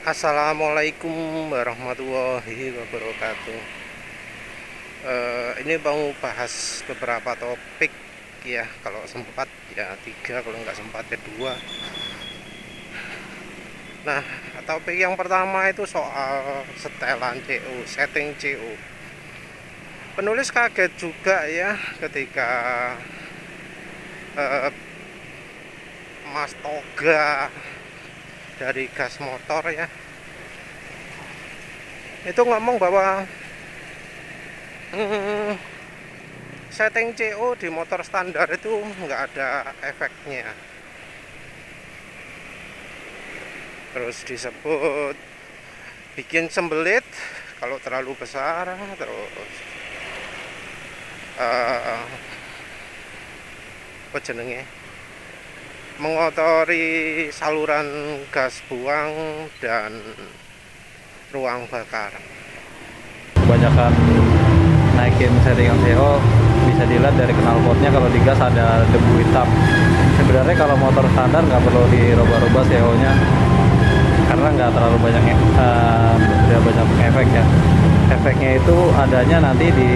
Assalamualaikum warahmatullahi wabarakatuh. Ini mau bahas beberapa topik ya. Kalau sempat ya tiga, kalau nggak sempat ya dua. Nah, topik yang pertama itu soal setelan CO, setting CO. Penulis kaget juga ya ketika eh, Mas Toga dari gas motor ya itu ngomong bahwa setting CO di motor standar itu nggak ada efeknya. Terus disebut bikin sembelit kalau terlalu besar, terus apa jenenge, mengotori saluran gas buang dan ruang bakar. Kebanyakan naikin settingan CO bisa dilihat dari knalpotnya, kalau digas ada debu hitam. Sebenarnya kalau motor standar nggak perlu dirubah-rubah CO-nya karena nggak terlalu banyak tidak banyak efek ya. Efeknya itu adanya nanti di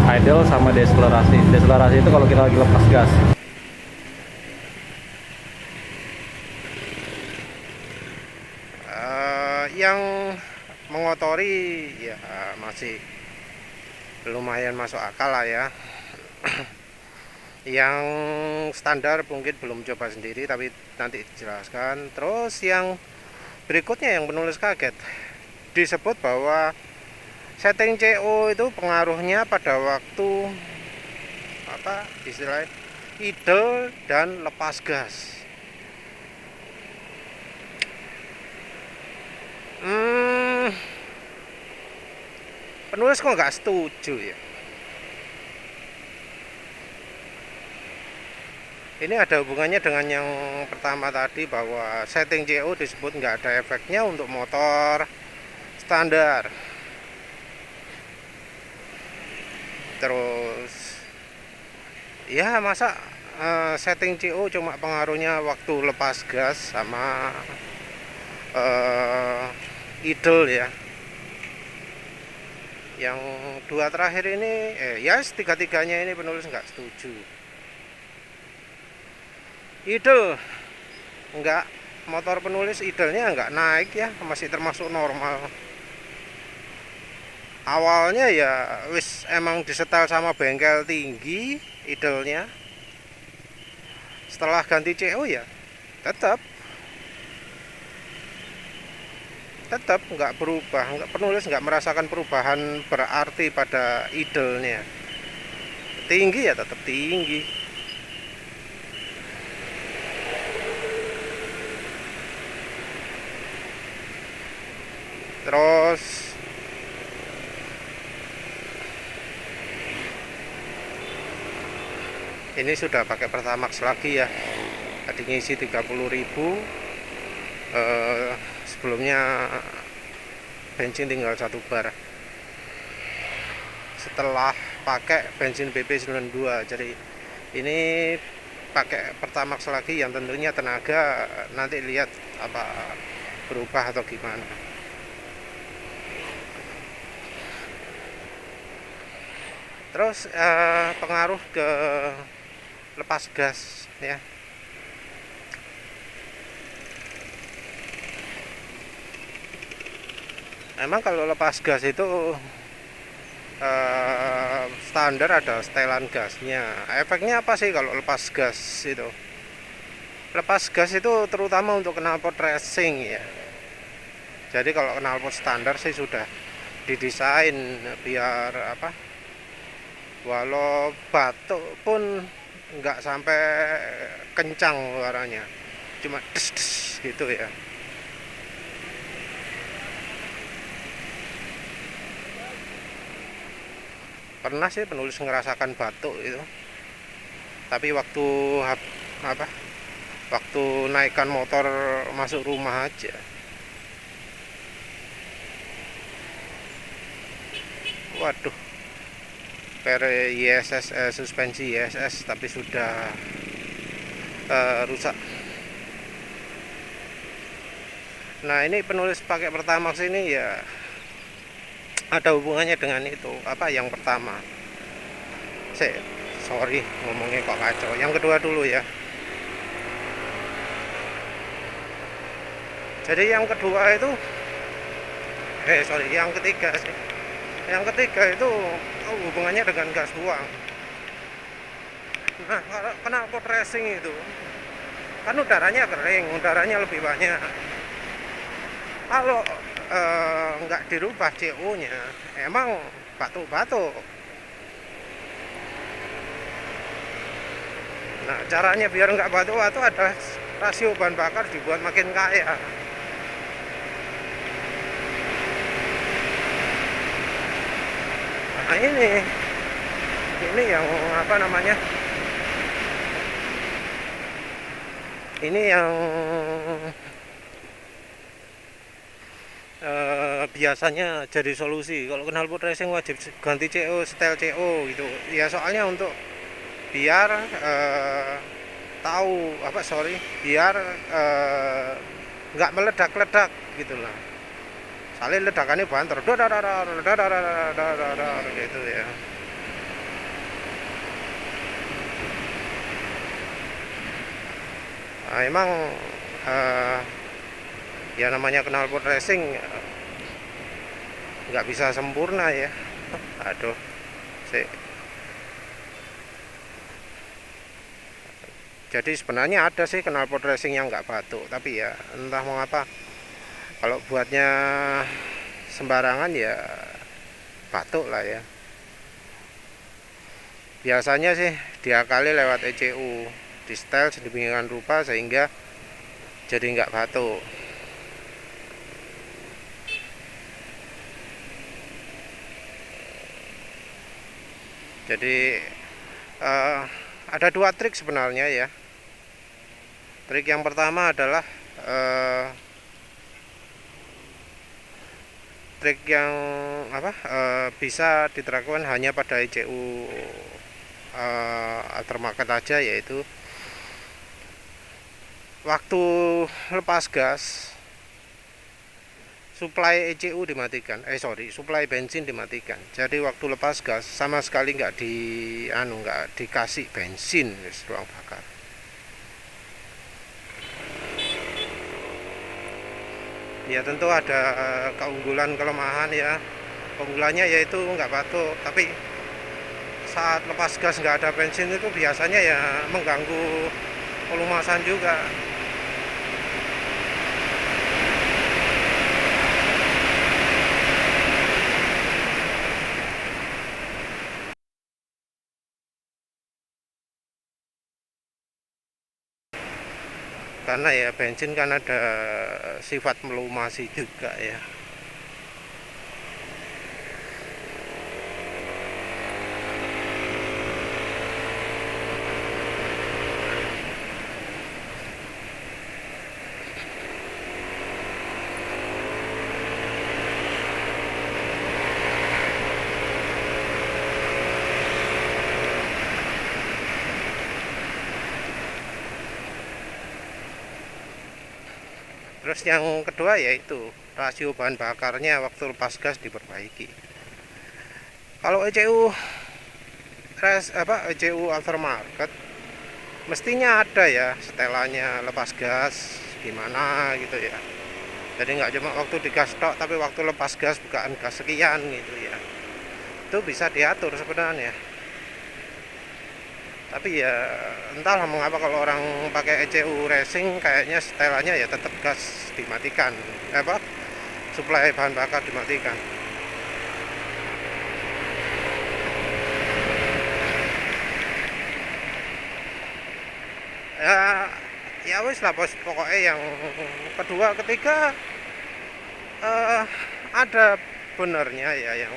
idle sama deselerasi. Deselerasi itu kalau kita lagi lepas gas. Yang mengotori ya masih lumayan masuk akal lah ya. Yang standar mungkin belum coba sendiri, tapi nanti dijelaskan. Terus yang berikutnya yang penulis kaget, disebut bahwa setting CO itu pengaruhnya pada waktu apa istilahnya idle dan lepas gas. Penulis kok nggak setuju ya. Ini ada hubungannya dengan yang pertama tadi, bahwa setting CO disebut nggak ada efeknya untuk motor standar. Terus ya masa setting CO cuma pengaruhnya waktu lepas gas sama idle ya. Yang dua terakhir ini ya tiga-tiganya ini penulis nggak setuju. Idle enggak, motor penulis idlenya enggak naik ya, masih termasuk normal. Awalnya ya wis emang disetel sama bengkel tinggi idlenya. Setelah ganti CO ya tetap enggak berubah, penulis enggak merasakan perubahan berarti pada idlenya. Tinggi ya tetap tinggi. Terus ini sudah pakai Pertamax lagi ya. Tadi ngisi 30.000, sebelumnya bensin tinggal 1 bar. Setelah pakai bensin BP 92, jadi ini pakai Pertamax lagi yang tentunya tenaga nanti lihat apa berubah atau gimana. Terus pengaruh ke lepas gas ya. Emang kalau lepas gas itu standar ada setelan gasnya. Efeknya apa sih kalau lepas gas itu? Lepas gas itu terutama untuk knalpot racing ya. Jadi kalau knalpot standar sih sudah didesain biar apa, walau batuk pun nggak sampai kencang suaranya, cuma des des gitu ya. Pernah sih penulis ngerasakan batuk itu, tapi waktu apa, waktu naikkan motor masuk rumah aja. Waduh, ISS, suspensi ISS tapi sudah rusak. Nah ini penulis pakai Pertamax ini ya ada hubungannya dengan itu apa yang pertama. Sorry ngomongnya kok kacau. Yang kedua dulu ya. Jadi yang kedua itu yang ketiga sih. Yang ketiga itu hubungannya dengan gas buang. Nah, kalau knalpot racing itu kan udaranya kering, udaranya lebih banyak. Kalau nggak dirubah CO-nya, emang batuk-batuk. Nah, caranya biar nggak batuk-batuk ada rasio bahan bakar dibuat makin kaya. Nah ini yang apa namanya? Ini yang biasanya jadi solusi. Kalau knalpot racing wajib ganti CO, setel CO gitu. Ya soalnya untuk biar biar nggak meledak-ledak gitu lah. Soalnya ledakannya banter, gitu ya. Nah, emang ya namanya knalpot racing nggak bisa sempurna ya. Aduh, jadi sebenarnya ada sih knalpot racing yang nggak batuk, tapi ya entah mengapa kalau buatnya sembarangan ya batuk lah ya. Biasanya sih diakali lewat ECU, di setel sedemikian rupa sehingga jadi nggak batuk. Jadi ada dua trik sebenarnya ya. Trik yang pertama adalah trik yang bisa diterapkan hanya pada ECU aftermarket aja, yaitu waktu lepas gas suplai ECU dimatikan, suplai bensin dimatikan. Jadi waktu lepas gas sama sekali nggak dikasih bensin ruang bakar. Ya tentu ada keunggulan kelemahan ya. Keunggulannya yaitu nggak batuk, tapi saat lepas gas nggak ada bensin itu biasanya ya mengganggu pelumasan juga. Karena ya bensin kan ada sifat melumasi juga ya. Terus yang kedua yaitu rasio bahan bakarnya waktu lepas gas diperbaiki. Kalau ECU aftermarket mestinya ada ya setelannya lepas gas gimana gitu ya. Jadi nggak cuma waktu digas tok, tapi waktu lepas gas bukaan gas sekian gitu ya. Itu bisa diatur sebenarnya. Tapi ya entahlah mengapa kalau orang pakai ECU racing kayaknya setelannya ya tetap gas dimatikan, suplai bahan bakar dimatikan. Ya wis lah bos, pokoknya yang kedua ketiga ada benernya ya, yang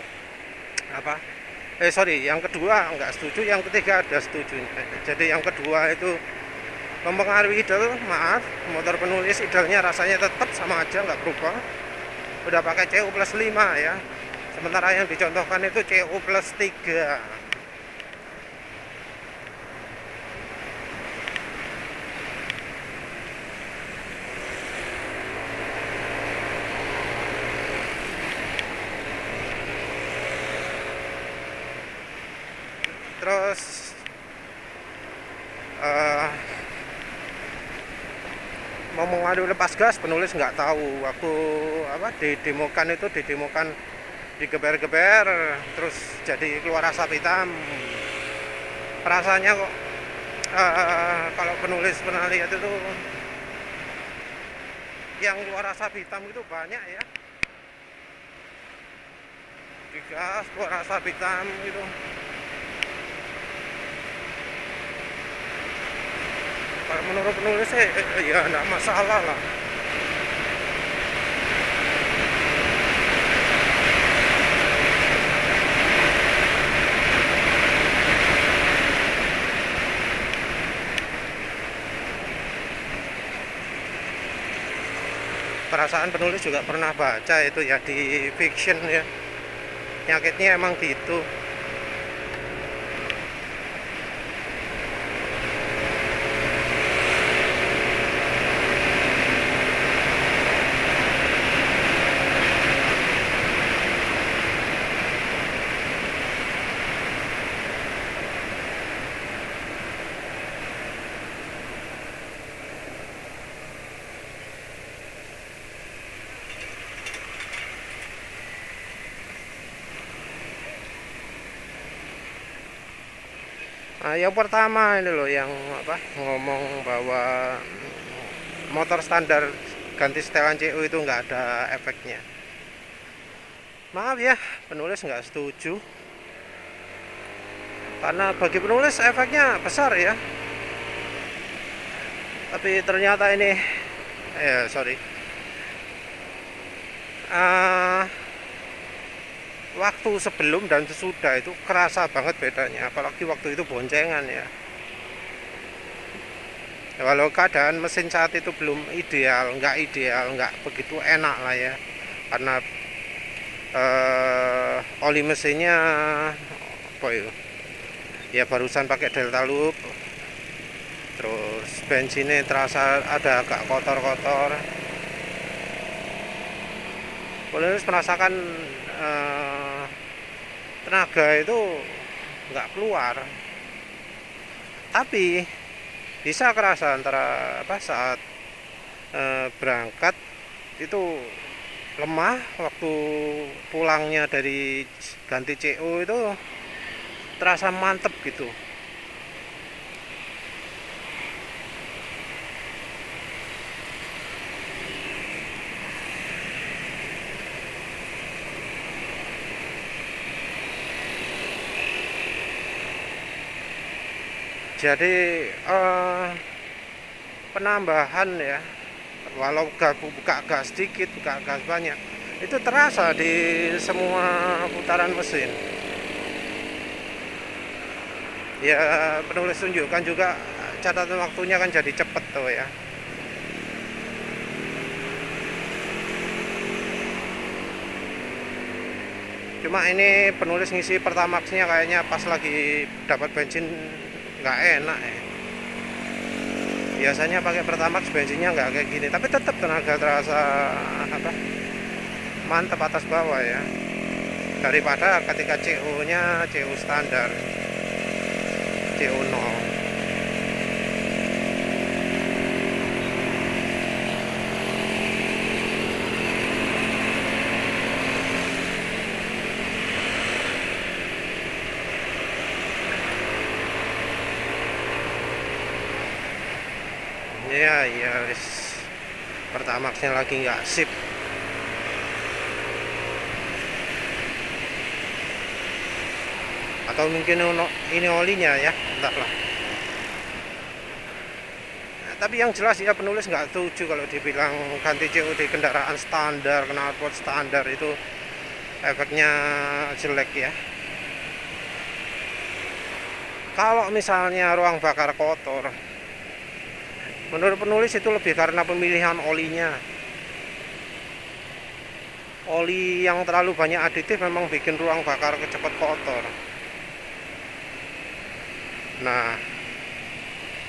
yang kedua nggak setuju, yang ketiga ada setuju. Jadi yang kedua itu mempengaruhi idle, motor penulis idlenya rasanya tetap sama aja, nggak berubah. Udah pakai CO plus 5 ya, sementara yang dicontohkan itu CO plus 3. Terus mau mengadu lepas gas, penulis nggak tahu. Waktu didemokan digeber-geber, terus jadi keluar asap hitam. Rasanya kok kalau penulis pernah lihat itu yang keluar asap hitam itu banyak ya. Digas keluar asap hitam gitu. Kalau menurut penulis ya enggak masalah lah. Perasaan penulis juga pernah baca itu ya di fiction ya. Penyakitnya emang gitu. Nah, yang pertama ini loh yang ngomong bahwa motor standar ganti setelan CU itu nggak ada efeknya. Maaf ya, penulis nggak setuju. Karena bagi penulis efeknya besar ya. Tapi ternyata ini waktu sebelum dan sesudah itu kerasa banget bedanya, apalagi waktu itu boncengan ya. Walau keadaan mesin saat itu belum ideal, nggak begitu enak lah ya, karena oli mesinnya ya barusan pakai Delta Loop, terus bensinnya terasa ada agak kotor-kotor. Penulis merasakan tenaga itu nggak keluar, tapi bisa kerasa antara saat berangkat itu lemah, waktu pulangnya dari ganti CO itu terasa mantep gitu. Jadi penambahan ya, walau buka gas sedikit, buka gas banyak, itu terasa di semua putaran mesin. Ya penulis tunjukkan juga catatan waktunya kan jadi cepet tuh ya. Cuma ini penulis ngisi Pertamax-nya kayaknya pas lagi dapat bensin nggak enak ya. Biasanya pakai Pertamax bensinnya nggak kayak gini, tapi tetap tenaga terasa mantap atas bawah ya, daripada ketika CO-nya CO standar, CO 0. Ya Pertamaxnya lagi nggak sip. Atau mungkin ini olinya ya, entahlah. Nah, tapi yang jelas ya penulis nggak setuju kalau dibilang ganti CO di kendaraan standar, knalpot standar itu efeknya jelek ya. Kalau misalnya ruang bakar kotor, menurut penulis itu lebih karena pemilihan olinya. Oli yang terlalu banyak aditif memang bikin ruang bakar cepat kotor. Nah,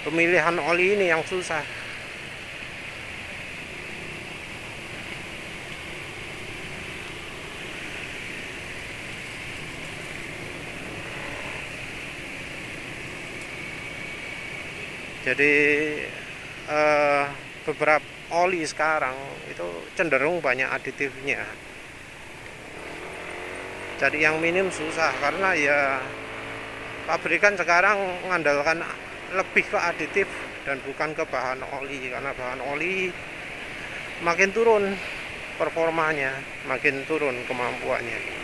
pemilihan oli ini yang susah. Jadi beberapa oli sekarang itu cenderung banyak aditifnya. Jadi yang minim susah, karena ya pabrikan sekarang mengandalkan lebih ke aditif dan bukan ke bahan oli, karena bahan oli makin turun performanya, makin turun kemampuannya.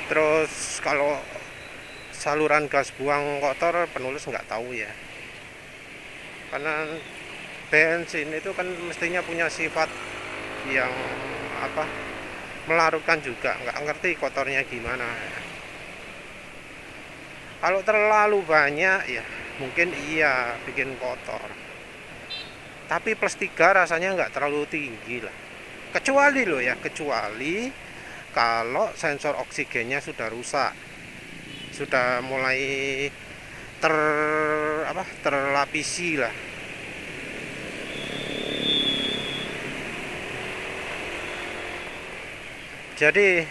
Terus kalau saluran gas buang kotor penulis nggak tahu ya, karena bensin itu kan mestinya punya sifat yang melarutkan juga, nggak ngerti kotornya gimana. Kalau terlalu banyak ya mungkin iya bikin kotor, tapi plus 3 rasanya nggak terlalu tinggi lah, kecuali kalau sensor oksigennya sudah rusak, sudah mulai terlapisi lah. Jadi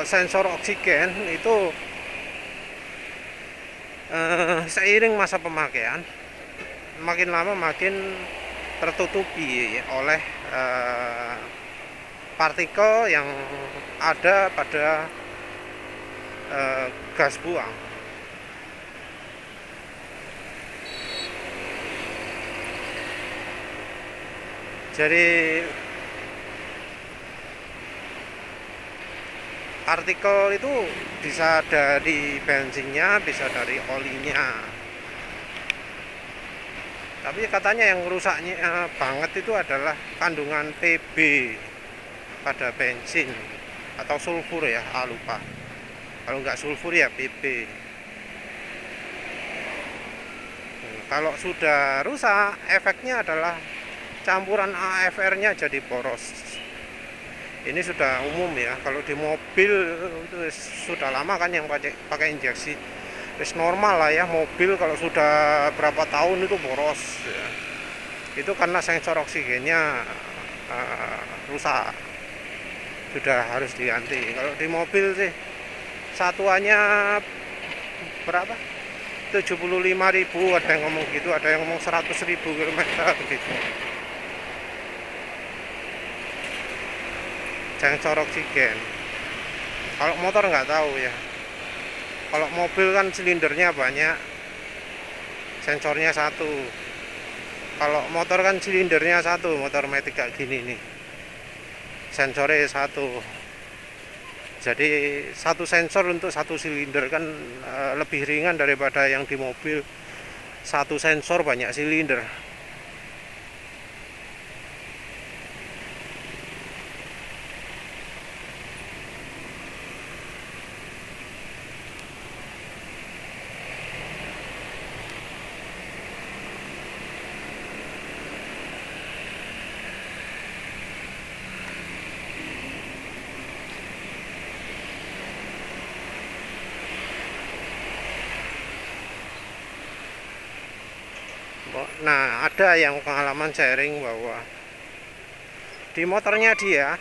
sensor oksigen itu seiring masa pemakaian makin lama makin tertutupi oleh partikel yang ada pada gas buang. Jadi partikel itu bisa dari bensinnya, bisa dari olinya. Tapi katanya yang rusaknya banget itu adalah kandungan TB pada bensin atau sulfur ya, lupa. Kalau nggak sulfur ya PP. Kalau sudah rusak, efeknya adalah campuran AFR-nya jadi boros. Ini sudah umum ya, kalau di mobil itu sudah lama kan yang pakai injeksi. Terus normal lah ya, mobil kalau sudah berapa tahun itu boros ya. Itu karena sensor oksigennya rusak, sudah harus diganti. Kalau di mobil sih satuannya berapa? 75.000, ada yang ngomong gitu, ada yang ngomong 100.000 kilometer gitu. Sensor oksigen. Kalau motor nggak tahu ya. Kalau mobil kan silindernya banyak, sensornya satu. Kalau motor kan silindernya satu, motor matic kayak gini nih, sensornya satu. Jadi satu sensor untuk satu silinder kan lebih ringan daripada yang di mobil satu sensor banyak silinder. Nah, ada yang pengalaman sharing bahwa di motornya dia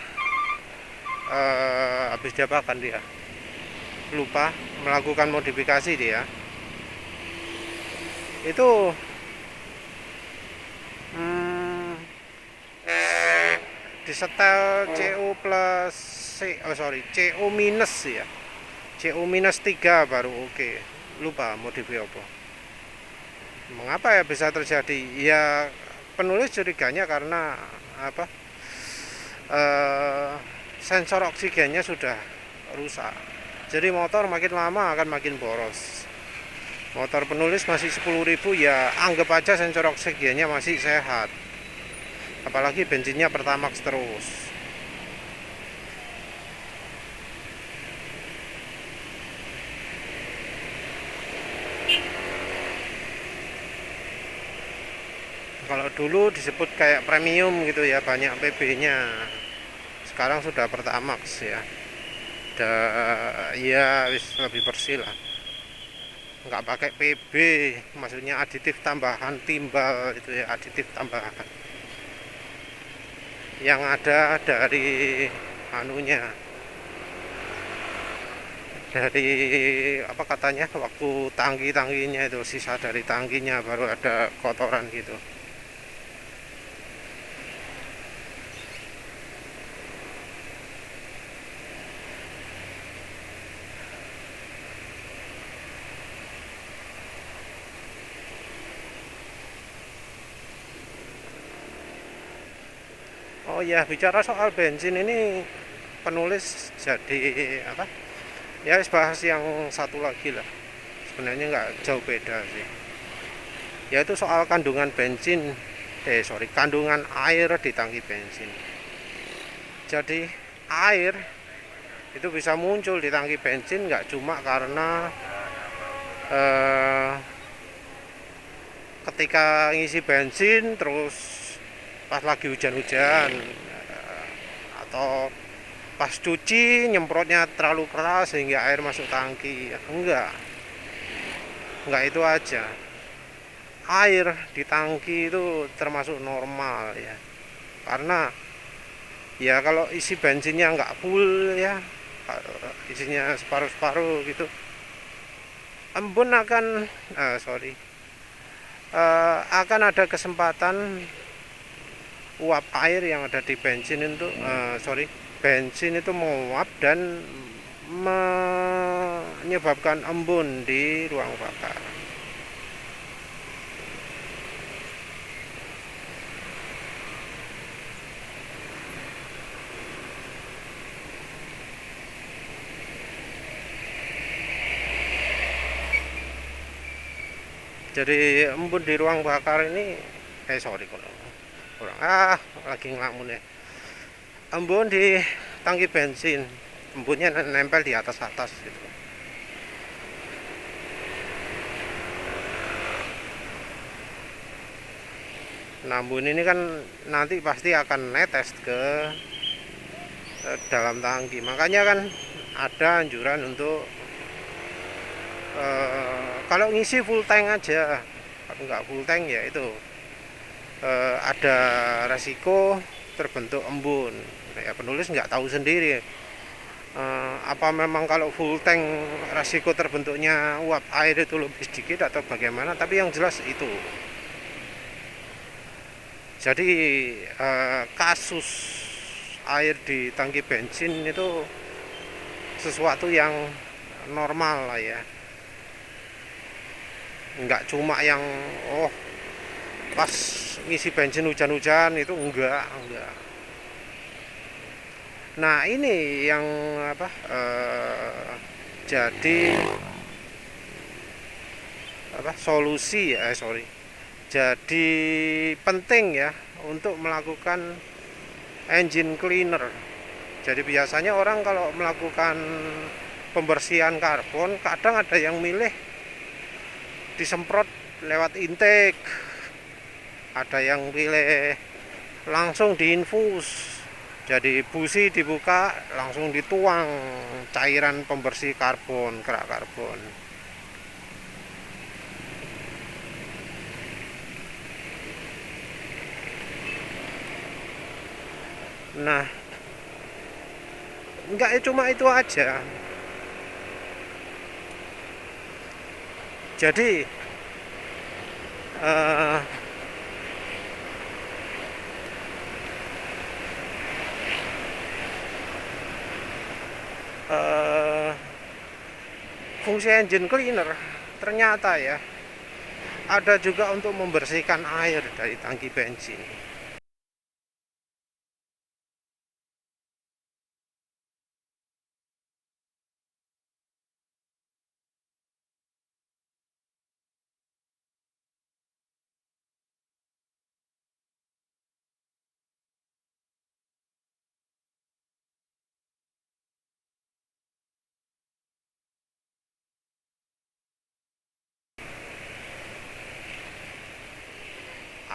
habis diapakan dia lupa melakukan modifikasi, dia itu disetel CO plus CO minus ya, CO minus 3 baru oke. Lupa modifikasi apa. Mengapa ya bisa terjadi? Ya penulis curiganya karena sensor oksigennya sudah rusak. Jadi motor makin lama akan makin boros. Motor penulis masih 10.000 ya, anggap aja sensor oksigennya masih sehat. Apalagi bensinnya Pertamax terus. Kalau dulu disebut kayak premium gitu ya, banyak PB-nya. Sekarang sudah Pertamax ya. Ya wis lebih bersih lah. Nggak pakai PB, maksudnya aditif tambahan timbal itu ya, aditif tambahan. Yang ada dari anunya, dari apa katanya, waktu tangki-tangkinya itu, sisa dari tangkinya baru ada kotoran gitu. Oh ya, bicara soal bensin ini, penulis jadi apa ya, bahas yang satu lagi lah, sebenarnya nggak jauh beda sih, yaitu soal kandungan bensin, kandungan air di tangki bensin. Jadi air itu bisa muncul di tangki bensin nggak cuma karena eh, ketika ngisi bensin terus pas lagi hujan-hujan, atau pas cuci nyemprotnya terlalu keras sehingga air masuk tangki. Enggak itu aja. Air di tangki itu termasuk normal ya, karena ya kalau isi bensinnya nggak full ya, isinya separuh-separuh gitu, embun akan akan ada kesempatan uap air yang ada di bensin itu bensin itu menguap dan menyebabkan embun di ruang bakar. Jadi embun di ruang bakar ini kurang lagi ngelamun ya. Embun di tangki bensin, embunnya nempel di atas gitu. Nah, embun ini kan nanti pasti akan netes ke dalam tangki. Makanya kan ada anjuran untuk kalau ngisi full tank aja. Kalau nggak full tank ya itu ada resiko terbentuk embun. Ya penulis nggak tahu sendiri apa memang kalau full tank resiko terbentuknya uap air itu lebih sedikit atau bagaimana, tapi yang jelas itu. Jadi kasus air di tangki bensin itu sesuatu yang normal lah ya, nggak cuma yang pas ngisi bensin hujan-hujan itu, enggak. Nah ini yang jadi solusi ya, jadi penting ya untuk melakukan engine cleaner. Jadi biasanya orang kalau melakukan pembersihan karbon, kadang ada yang milih disemprot lewat intake, ada yang pilih langsung diinfus. Jadi busi dibuka, langsung dituang cairan pembersih karbon, kerak karbon. Nah, enggak cuma itu aja. Jadi fungsi engine cleaner ternyata ya ada juga untuk membersihkan air dari tangki bensin.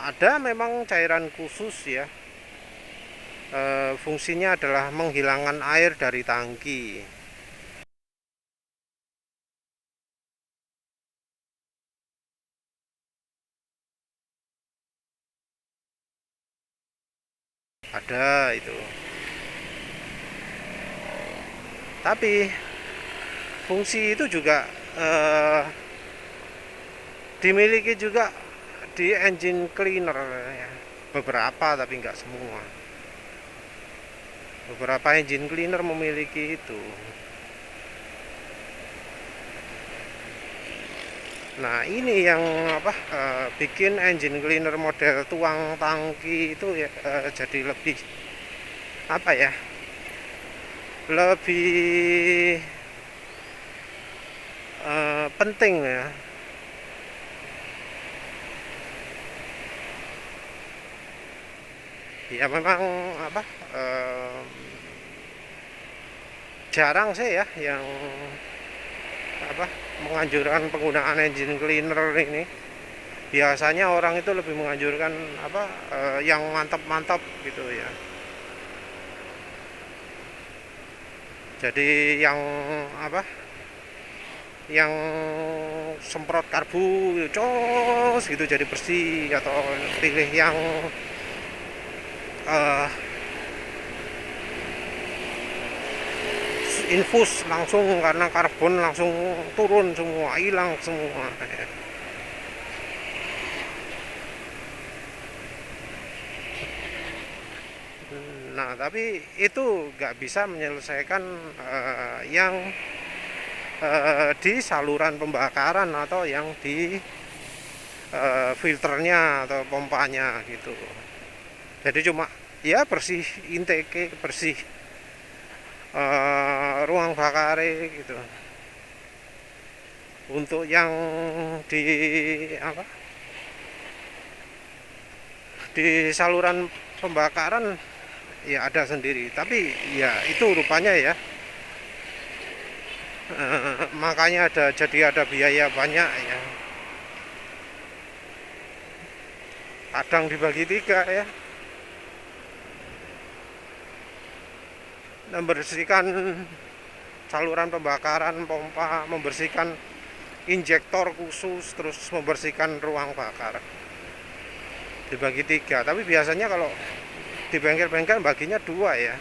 ada memang cairan khusus ya. Fungsinya adalah menghilangkan air dari tangki. Ada itu. Tapi fungsi itu juga dimiliki juga di engine cleaner ya. Beberapa tapi nggak semua. Beberapa engine cleaner memiliki itu. Nah ini yang bikin engine cleaner model tuang tangki itu ya jadi lebih lebih penting ya. Ya memang jarang sih ya yang menganjurkan penggunaan engine cleaner ini. Biasanya orang itu lebih menganjurkan yang mantap-mantap gitu ya. Jadi yang semprot karbu cos gitu jadi bersih, atau pilih yang infus langsung karena karbon langsung turun semua, hilang semua ya. Nah tapi itu nggak bisa menyelesaikan yang di saluran pembakaran atau yang di filternya atau pompanya gitu. Jadi cuma ya bersih intake, bersih ruang bakar gitu. Untuk yang di di saluran pembakaran ya ada sendiri, tapi ya itu rupanya ya makanya jadi ada biaya banyak ya, kadang dibagi 3 ya. Membersihkan saluran pembakaran, pompa, membersihkan injektor khusus, terus membersihkan ruang bakar, dibagi 3. Tapi biasanya kalau di bengkel-bengkel baginya 2 ya.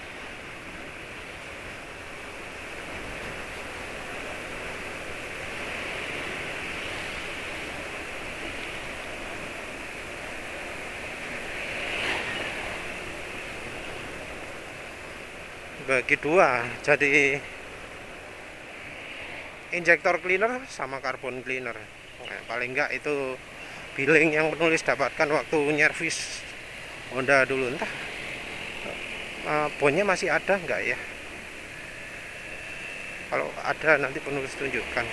Bagi 2, jadi injektor cleaner sama karbon cleaner. Nah, paling enggak itu billing yang penulis dapatkan waktu nyervis Honda dulu. Entah bonnya masih ada enggak ya? Kalau ada nanti penulis tunjukkan.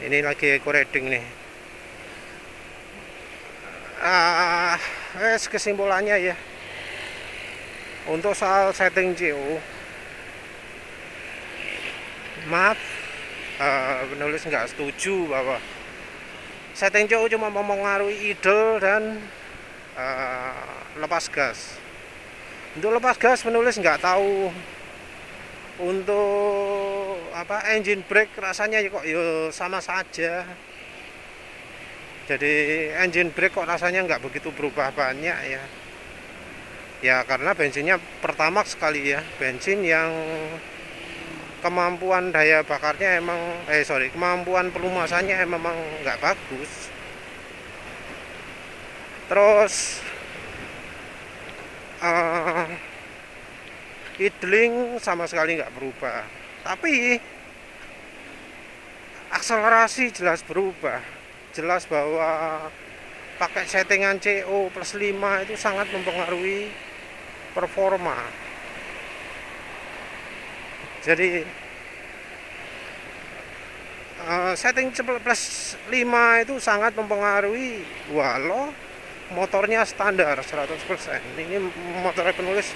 Ini lagi eco reading nih. Kesimpulannya ya, untuk soal setting CO, maaf, penulis nggak setuju bahwa setting CO cuma mempengaruhi idle dan lepas gas. Untuk lepas gas penulis nggak tahu. Untuk engine brake rasanya kok sama saja. Jadi engine brake kok rasanya nggak begitu berubah banyak ya. Ya karena bensinnya Pertamax sekali ya, bensin yang kemampuan daya bakarnya kemampuan pelumasannya memang nggak bagus. Terus idling sama sekali nggak berubah, tapi akselerasi jelas berubah. Jelas bahwa pakai settingan CO plus 5 itu sangat mempengaruhi performa. Jadi setting plus 5 itu sangat mempengaruhi walau motornya standar 100%. Ini motor penulis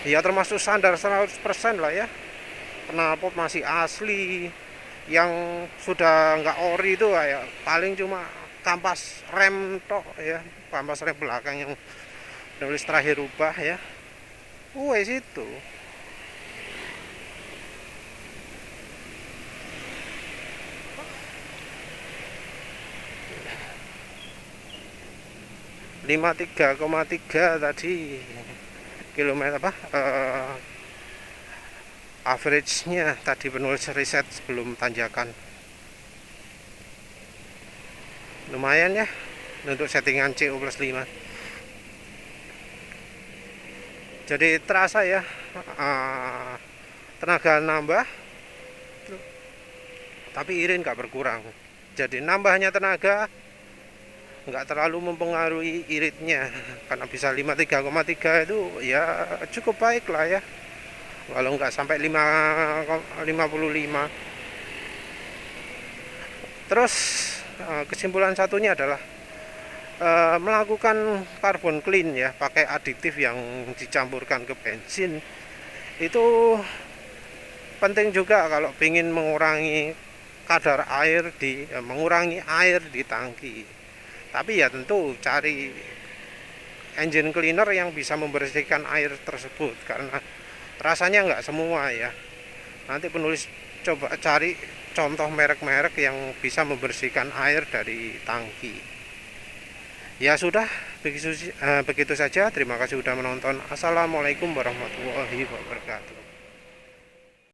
ya termasuk standar 100% lah ya. Knalpot masih asli, yang sudah nggak ori itu ya paling cuma kampas rem tok ya, kampas rem belakang yang penulis terakhir rubah ya. Wes itu. Lima 3,3 tadi kilometer apa average-nya tadi penulis riset sebelum tanjakan. Lumayan ya untuk settingan CO plus 5. Jadi terasa ya tenaga nambah tapi irit nggak berkurang. Jadi nambahnya tenaga nggak terlalu mempengaruhi iritnya, karena bisa 53,3 itu ya cukup baik lah ya, walau nggak sampai 55. Terus kesimpulan satunya adalah melakukan carbon clean ya, pakai aditif yang dicampurkan ke bensin itu penting juga kalau ingin mengurangi kadar air mengurangi air di tangki. Tapi ya tentu cari engine cleaner yang bisa membersihkan air tersebut, karena rasanya nggak semua ya. Nanti penulis coba cari contoh merek-merek yang bisa membersihkan air dari tangki. Ya sudah, begitu saja. Terima kasih sudah menonton. Assalamualaikum warahmatullahi wabarakatuh.